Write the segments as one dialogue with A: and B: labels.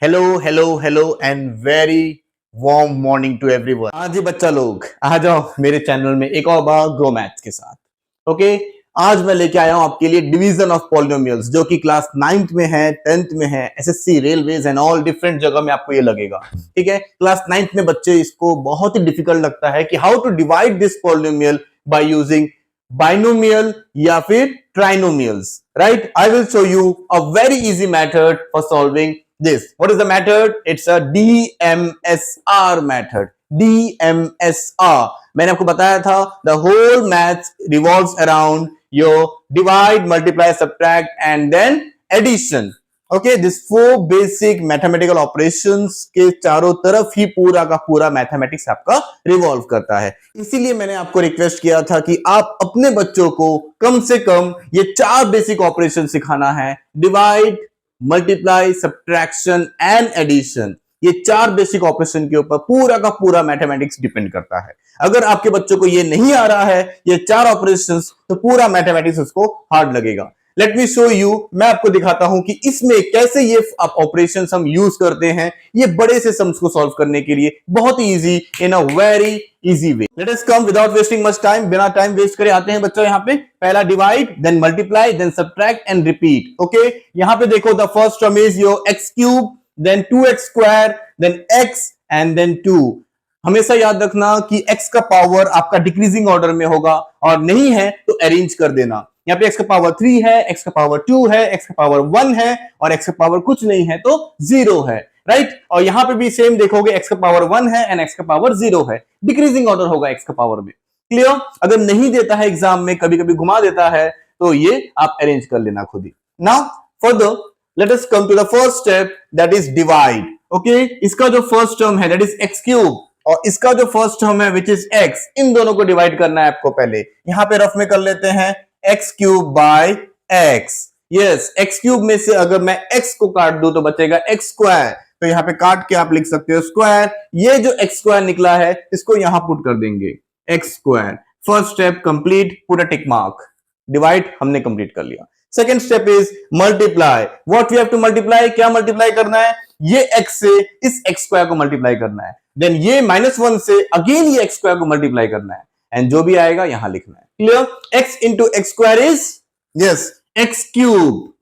A: Hello hello hello and very warm morning to everyone. हाँ जी बच्चा लोग, आ जाओ मेरे चैनल में एक और बार ग्रो मैथ्स के साथ। ओके, आज मैं लेके आया हूं आपके लिए डिवीजन ऑफ पॉलिनोमियल्स, जो कि क्लास 9th में है, 10th में है, SSC, railways and all different जगह में आपको ये लगेगा। ठीक है, क्लास 9th में बच्चे इसको बहुत ही डिफिकल्ट लगता है कि how to divide this polynomial by using binomial या फिर trinomials, right? I will show you a very easy method for solving this. What is the method? It's a DMSR method. DMSR. मैंने आपको बताया था the whole math revolves around your divide, multiply, subtract and then addition. Okay, this four basic mathematical operations के चारों तरफ ही पूरा का पूरा मैथमेटिक्स आपका रिवॉल्व करता है। इसीलिए मैंने आपको रिक्वेस्ट किया था कि आप अपने बच्चों को कम से कम ये चार बेसिक ऑपरेशन सिखाना है। Divide, multiply, subtraction and addition, ये चार बेसिक ऑपरेशन के ऊपर पूरा का पूरा मैथमेटिक्स डिपेंड करता है। अगर आपके बच्चों को ये नहीं आ रहा है ये चार ऑपरेशंस, तो पूरा मैथमेटिक्स उसको हार्ड लगेगा। लेट मी शो यू, मैं आपको दिखाता हूं कि इसमें कैसे ये ऑपरेशंस हम यूज करते हैं ये बड़े से सम्स को सॉल्व करने के लिए, बहुत ही easy, in a very easy way. Let us come without wasting much time, बिना टाइम वेस्ट करे आते हैं बच्चों यहाँ पे। पहला divide, then multiply, then subtract and repeat. Okay, यहाँ पे देखो the first term is your x cube, then 2x square, then x and then 2। हमेशा याद रखना कि x का पावर आपका डिक्रीजिंग ऑर्डर में होगा, और नहीं है तो अरेंज कर देना। यहाँ पे x का पावर 3 है, x का पावर 2 है, x का पावर 1 है, और x का पावर कुछ नहीं है तो 0 है, राइट? और यहां पे भी सेम देखोगे, x का पावर 1 है एंड x का पावर 0 है। डिक्रीजिंग ऑर्डर होगा x का पावर में। क्लियर? अगर नहीं देता है एग्जाम में, कभी कभी घुमा देता है, तो ये आप अरेंज कर लेना खुद ही। Now further let us come to the first step, that is divide. Okay, इसका जो फर्स्ट टर्म है दैट इज x क्यूब, और इसका जो फर्स्ट टर्म है विच इज x, इन दोनों को डिवाइड करना है आपको। पहले यहां पे रफ में कर लेते हैं, x cube by x। Yes, x cube में से अगर मैं x को काट दूं तो बचेगा x स्क्वायर, तो यहां पे काट के आप लिख सकते हो स्क्वायर। ये जो x स्क्वायर निकला है इसको यहां पुट कर देंगे, x square. First step complete, पूरा टिक मार्क। डिवाइड हमने कंप्लीट कर लिया। Second step is multiply. What we have to multiply, क्या मल्टीप्लाई करना है? ये x से इस x स्क्वायर को मल्टीप्लाई करना है, देन ये -1 से अगेन ये x स्क्वायर को मल्टीप्लाई करना है, एंड जो भी आएगा यहां लिखना है। Clear? x into x square is yes x cube.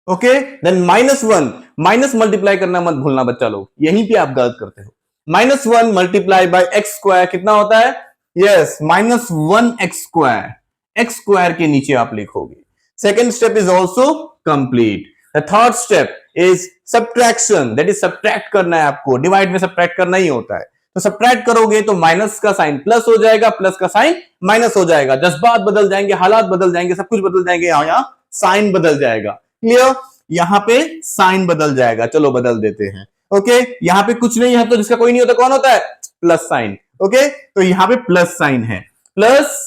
A: Okay, then -1, minus multiply करना मत भूलना बच्चा लोग, यहीं पे आप गलत करते हो। -1 मल्टीप्लाई बाय एक्स स्क्वायर कितना होता है? Yes, -1x square. X square के नीचे आप लिखोगे। Second step is also complete. The third step is subtraction, that is subtract करना है आपको। डिवाइड में सब्ट्रैक्ट करना ही होता है, तो सब्ट्रैक्ट करोगे तो माइनस का साइन प्लस हो जाएगा, प्लस का साइन माइनस हो जाएगा। जज्बात बदल जाएंगे, हालात बदल जाएंगे, सब कुछ बदल जाएंगे, यहां साइन बदल जाएगा। क्लियर? यहां पे साइन बदल जाएगा, चलो बदल देते हैं। ओके, यहां पे कुछ नहीं है तो जिसका कोई नहीं होता कौन होता है? Plus sign. ओके, तो यहां पे प्लस साइन है, प्लस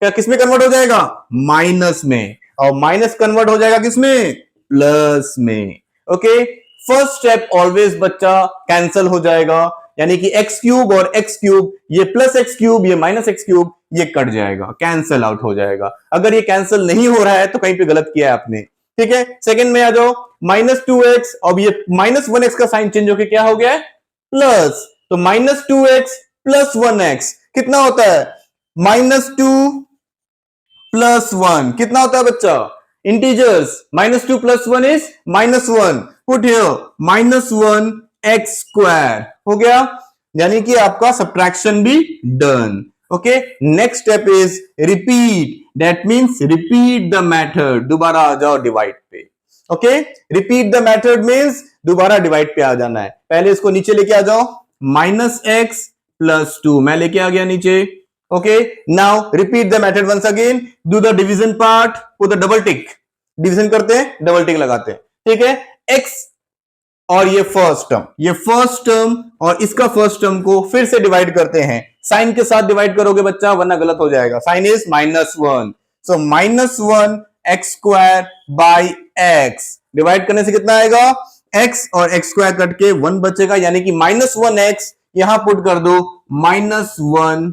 A: क्या किसमें कन्वर्ट हो जाएगा? माइनस में, और माइनस कन्वर्ट हो जाएगा किसमें? प्लस में। ओके, फर्स्ट स्टेप ऑलवेज बच्चा कैंसल हो जाएगा, यानी कि x क्यूब और x क्यूब, ये प्लस x क्यूब, ये माइनस x क्यूब, ये कट जाएगा, कैंसल आउट हो जाएगा। अगर ये कैंसल नहीं हो रहा है तो कहीं पे गलत किया है आपने। ठीक है, सेकंड में आ जाओ, -2x, अब ये -1x का साइन चेंज होकर क्या हो गया है? प्लस, तो -2x प्लस 1x कितना होता है? -2 प्लस 1 कितना होता है बच्चा? Integers, -2 plus 1 is -1, put here -1 x square हो गया, यानी कि आपका सब्ट्रैक्शन भी done. Okay, next step is repeat, that means repeat the method. दोबारा आ जाओ डिवाइड पे। Okay, repeat the method means दोबारा डिवाइड पे आ जाना है। पहले इसको नीचे लेके आ जाओ, -x प्लस 2 मैं लेके आ गया नीचे। Okay, now repeat the method once again. Do the division part, put the double tick. Division करते हैं, डबल टिक लगाते हैं। ठीक है, x और ये फर्स्ट टर्म और इसका फर्स्ट टर्म को फिर से डिवाइड करते हैं। साइन के साथ डिवाइड करोगे बच्चा, वरना गलत हो जाएगा। Sign is -1, so -1 x square by x। Divide करने से कितना आएगा? x और x स्क्वायर कट के 1 बचेगा, यानी कि -1x यहां पुट कर दो, -1x।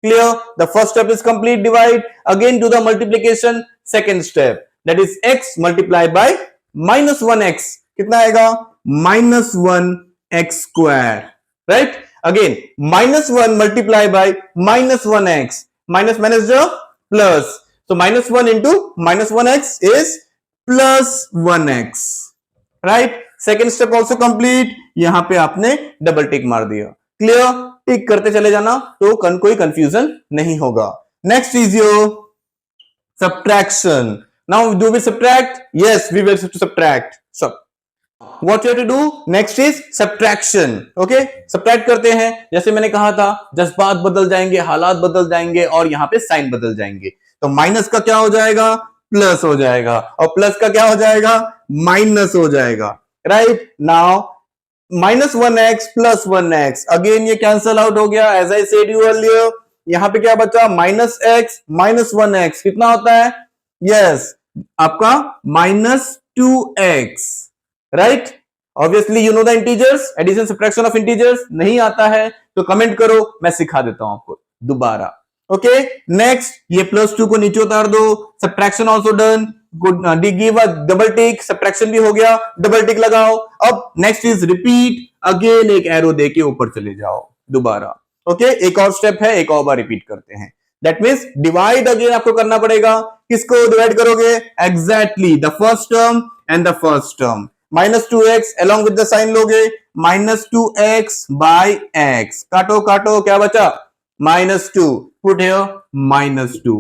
A: Clear? The first step is complete. Divide. Again do the multiplication. Second step, that is x multiplied by -1x कितना आएगा -1x², right. Again -1 multiply by -1x, minus minus जो प्लस, तो -1 into -1x is +1x, right. Second step also complete, यहां पे आपने double tick मार दिया, clear. टिक करते चले जाना तो कोई कंफ्यूजन नहीं होगा। Next is your subtraction. Now do we subtract? Yes, we will subtract. So what you have to do next is subtraction. Okay, subtract करते हैं। जैसे मैंने कहा था जज्बात बदल जाएंगे, हालात बदल जाएंगे और यहाँ पे साइन बदल जाएंगे। तो माइनस का क्या हो जाएगा, प्लस हो जाएगा, और प्लस का क्या हो जाएगा, माइनस हो जाएगा, right. Now -1x plus 1x, again ये कैंसल आउट हो गया। As I said you earlier, यहां पे क्या बचा, -x -1x कितना होता है, यस आपका -2x, right. Obviously you know the integers, addition subtraction of integers नहीं आता है तो कमेंट करो, मैं सिखा देता हूं आपको दोबारा। ओके, नेक्स्ट ये +2 को नीचे उतार दो, subtraction also done, good, give a double tick, subtraction भी हो गया, डबल टिक लगाओ। अब नेक्स्ट इज रिपीट, अगेन एक एरो देके ऊपर चले जाओ दोबारा। ओके, एक और स्टेप है, एक और बार रिपीट करते हैं। दैट मींस डिवाइड अगेन आपको करना पड़ेगा। किसको डिवाइड करोगे, exactly the first term and the first term. -2x along with the sign लोगे, -2x by x, काटो काटो, क्या बचा, -2, पुट हियर -2।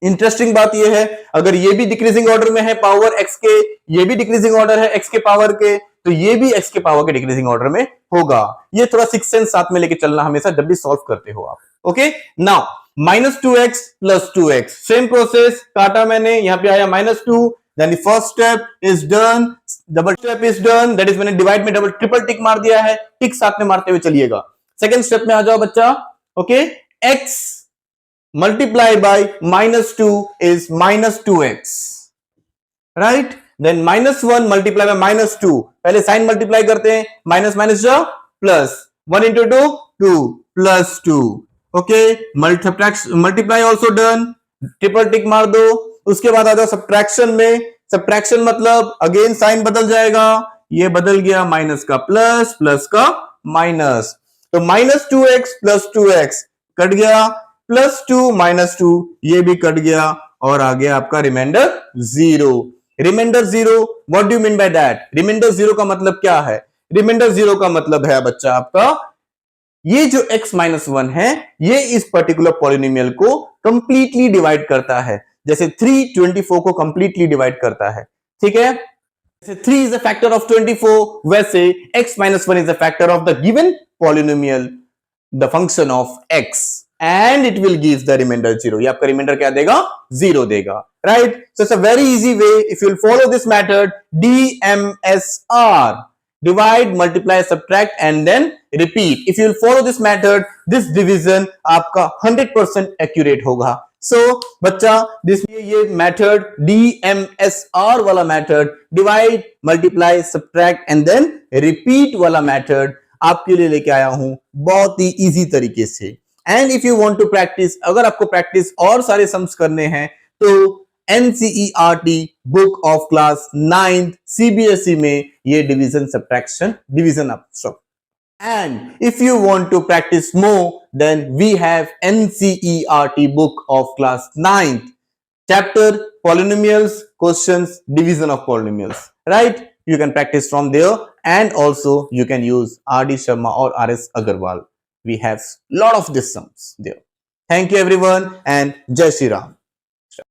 A: इंटरेस्टिंग बात यह है, अगर ये भी डिक्रीजिंग ऑर्डर में है पावर x के, ये भी डिक्रीजिंग ऑर्डर है x के पावर के, तो ये भी x के पावर के डिक्रीजिंग ऑर्डर में होगा। ये थोड़ा सिक्स सेंस साथ में लेके चलना हमेशा जब भी सॉल्व करते हो आप। Okay, now -2x plus 2x, same process, काटा मैंने, यहां पे आया -2, then the first step is done, double step is done, that is मैंने डिवाइड में डबल ट्रिपल टिक मार दिया है, टिक साथ में मारते हुए चलिएगा। सेकंड स्टेप में आ जाओ बच्चा। Okay, x multiply by -2 is -2x, right? Then -1 multiply by -2, पहले साइन मल्टीप्लाई करते हैं, माइनस माइनस जो plus, 1 into 2 2 plus 2। Okay, multiply also done, triple tick मार दो। उसके बाद आ जाओ सब्ट्रैक्शन में। सब्ट्रैक्शन मतलब अगेन साइन बदल जाएगा, ये बदल गया माइनस का प्लस, प्लस का माइनस, तो -2x प्लस 2x कट गया, +2 -2 ये भी कट गया, और आ गया आपका reminder 0। Reminder 0, what do you mean by that? Reminder 0 का मतलब क्या है? रिमाइंडर 0 का मतलब है बच्चा आपका, ये जो x-1 है, ये इस पर्टिकुलर पॉलिनोमियल को कंप्लीटली डिवाइड करता है, जैसे 3 24 को कंप्लीटली डिवाइड करता है, ठीक है। जैसे 3 इज अ फैक्टर ऑफ 24, वैसे x-1 is a factor of the given polynomial, the function of x, and it will give the remainder 0। ये आपका रिमाइंडर क्या देगा? 0 देगा, right? So it's a very easy way, if you'll follow this method, DMSR, divide, multiply, subtract and then repeat। if you'll follow this method, this division आपका 100% accurate होगा। so बच्चा, ये method DMSR वाला method, divide, multiply, subtract and then repeat वाला method आपके लिए लेके आया हूं बहुत ही इजी तरीके से। And if you want to practise, अगर आपको प्रैक्टिस और सारे सम्स करने हैं तो NCERT book of class 9th CBSE में ये डिवीजन सब्ट्रैक्शन, डिवीजन ऑफ सब। And if you want to practise more, then we have NCERT book of class 9th chapter polynomials, questions, division of polynomials, right? You can practice from there, and also you can use RD Sharma or RS Agarwal. We have lot of these sums there. Thank you everyone, and Jai Shri Ram.